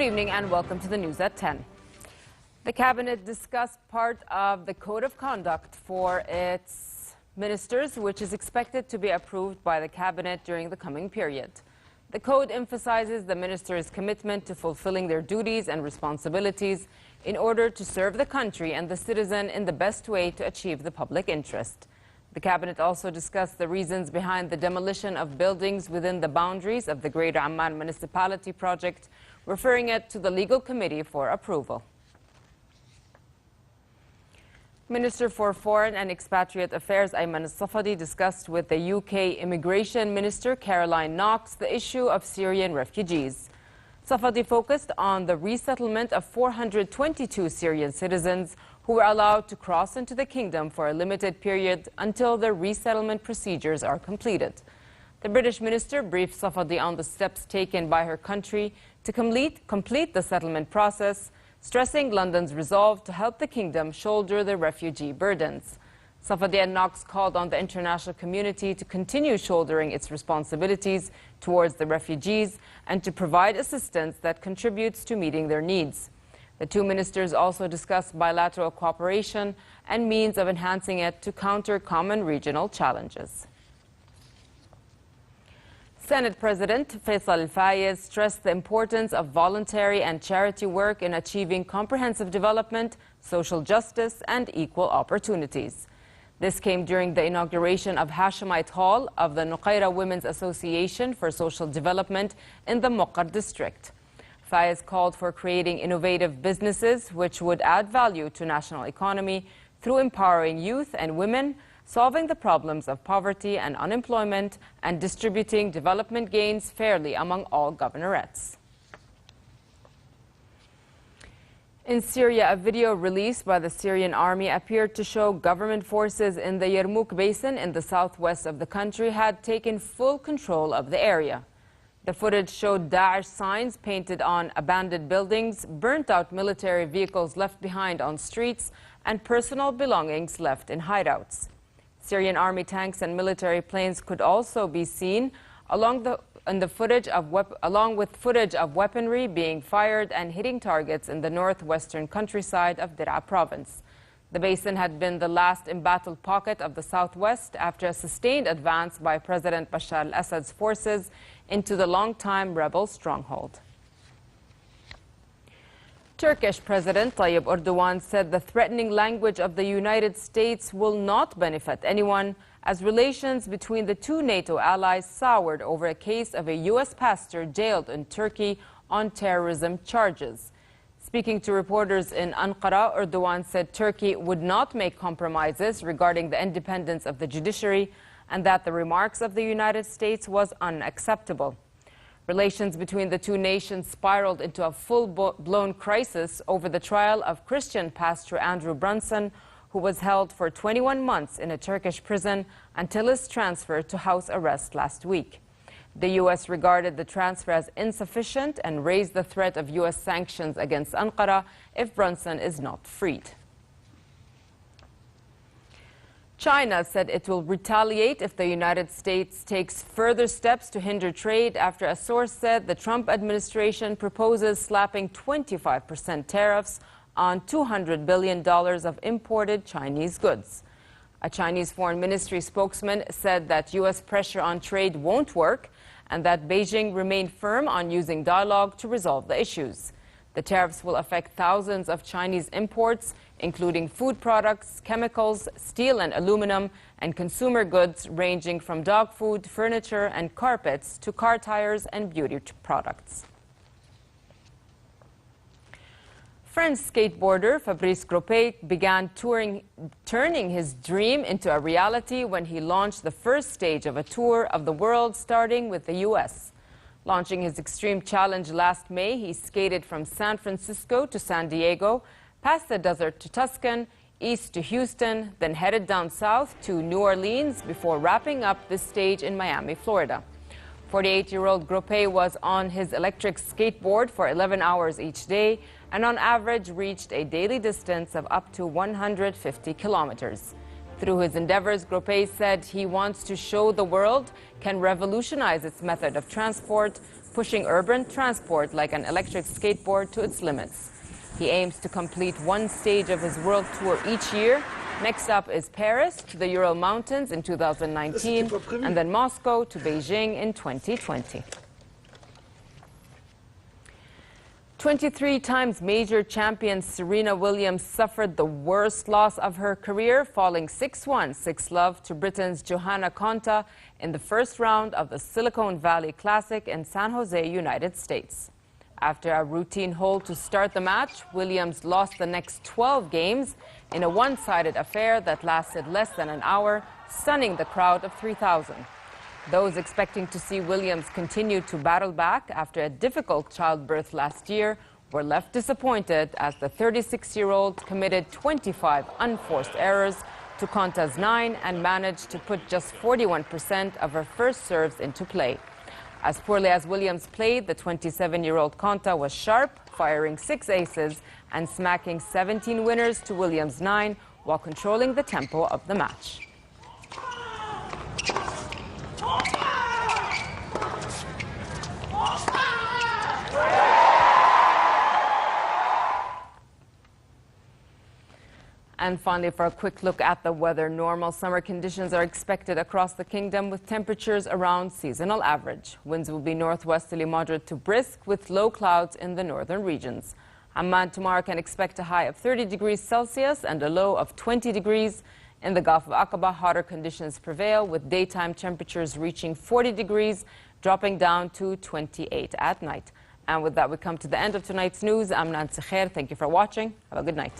evening and welcome to the news at 10. The cabinet discussed part of the code of conduct for its ministers, which is expected to be approved by the cabinet during the coming period. The code emphasizes the ministers' commitment to fulfilling their duties and responsibilities in order to serve the country and the citizen in the best way to achieve the public interest. The cabinet also discussed the reasons behind the demolition of buildings within the boundaries of the Greater Amman Municipality project, referring it to the legal committee for approval. Minister for Foreign and Expatriate Affairs Ayman al-Safadi discussed with the UK Immigration Minister Caroline Knox the issue of Syrian refugees. Safadi focused on the resettlement of 422 Syrian citizens who were allowed to cross into the kingdom for a limited period until their resettlement procedures are completed. The British minister briefed Safadi on the steps taken by her country to complete the settlement process, stressing London's resolve to help the kingdom shoulder the refugee burdens. Safadi and Knox called on the international community to continue shouldering its responsibilities towards the refugees and to provide assistance that contributes to meeting their needs. The two ministers also discussed bilateral cooperation and means of enhancing it to counter common regional challenges. Senate President Faisal Al-Fayez stressed the importance of voluntary and charity work in achieving comprehensive development, social justice, and equal opportunities. This came during the inauguration of Hashemite Hall of the Nuqaira Women's Association for Social Development in the Moqar district. Fayez called for creating innovative businesses which would add value to national economy through empowering youth and women, solving the problems of poverty and unemployment, and distributing development gains fairly among all governorates. In Syria, a video released by the Syrian army appeared to show government forces in the Yarmouk basin in the southwest of the country had taken full control of the area. The footage showed Daesh signs painted on abandoned buildings, burnt-out military vehicles left behind on streets, and personal belongings left in hideouts. Syrian army tanks and military planes could also be seen along with footage of weaponry being fired and hitting targets in the northwestern countryside of Dir'a province. The basin had been the last embattled pocket of the southwest after a sustained advance by President Bashar al-Assad's forces into the long-time rebel stronghold. Turkish President Tayyip Erdogan said the threatening language of the United States will not benefit anyone, as relations between the two NATO allies soured over a case of a U.S. pastor jailed in Turkey on terrorism charges. Speaking to reporters in Ankara, Erdogan said Turkey would not make compromises regarding the independence of the judiciary and that the remarks of the United States was unacceptable. Relations between the two nations spiraled into a full-blown crisis over the trial of Christian pastor Andrew Brunson, who was held for 21 months in a Turkish prison until his transfer to house arrest last week. The U.S. regarded the transfer as insufficient and raised the threat of U.S. sanctions against Ankara if Brunson is not freed. China said it will retaliate if the United States takes further steps to hinder trade after a source said the Trump administration proposes slapping 25% tariffs on $200 billion of imported Chinese goods. A Chinese Foreign Ministry spokesman said that U.S. pressure on trade won't work and that Beijing remained firm on using dialogue to resolve the issues. The tariffs will affect thousands of Chinese imports, including food products, chemicals, steel and aluminum, and consumer goods ranging from dog food, furniture, and carpets to car tires and beauty products. French skateboarder Fabrice Groupet began turning his dream into a reality when he launched the first stage of a tour of the world, starting with the U.S. Launching his extreme challenge last May, he skated from San Francisco to San Diego, past the desert to Tucson, east to Houston, then headed down south to New Orleans before wrapping up this stage in Miami, Florida. 48-year-old Groupet was on his electric skateboard for 11 hours each day and on average reached a daily distance of up to 150 kilometers. Through his endeavors, Groupet said he wants to show the world can revolutionize its method of transport, pushing urban transport like an electric skateboard to its limits. He aims to complete one stage of his world tour each year. Next up is Paris to the Ural Mountains in 2019, and then Moscow to Beijing in 2020. 23 times major champion Serena Williams suffered the worst loss of her career, falling 6-1, 6-love to Britain's Johanna Konta in the first round of the Silicon Valley Classic in San Jose, United States. After a routine hole to start the match, Williams lost the next 12 games in a one-sided affair that lasted less than an hour, stunning the crowd of 3,000. Those expecting to see Williams continue to battle back after a difficult childbirth last year were left disappointed as the 36-year-old committed 25 unforced errors to Konta's 9 and managed to put just 41% of her first serves into play. As poorly as Williams played, the 27-year-old Konta was sharp, firing 6 aces and smacking 17 winners to Williams' 9 while controlling the tempo of the match. And finally, for a quick look at the weather, normal summer conditions are expected across the kingdom with temperatures around seasonal average. Winds will be northwesterly moderate to brisk with low clouds in the northern regions. Amman tomorrow can expect a high of 30 degrees Celsius and a low of 20 degrees. In the Gulf of Aqaba, hotter conditions prevail with daytime temperatures reaching 40 degrees, dropping down to 28 at night. And with that, we come to the end of tonight's news. I'm Nancy Khair. Thank you for watching. Have a good night.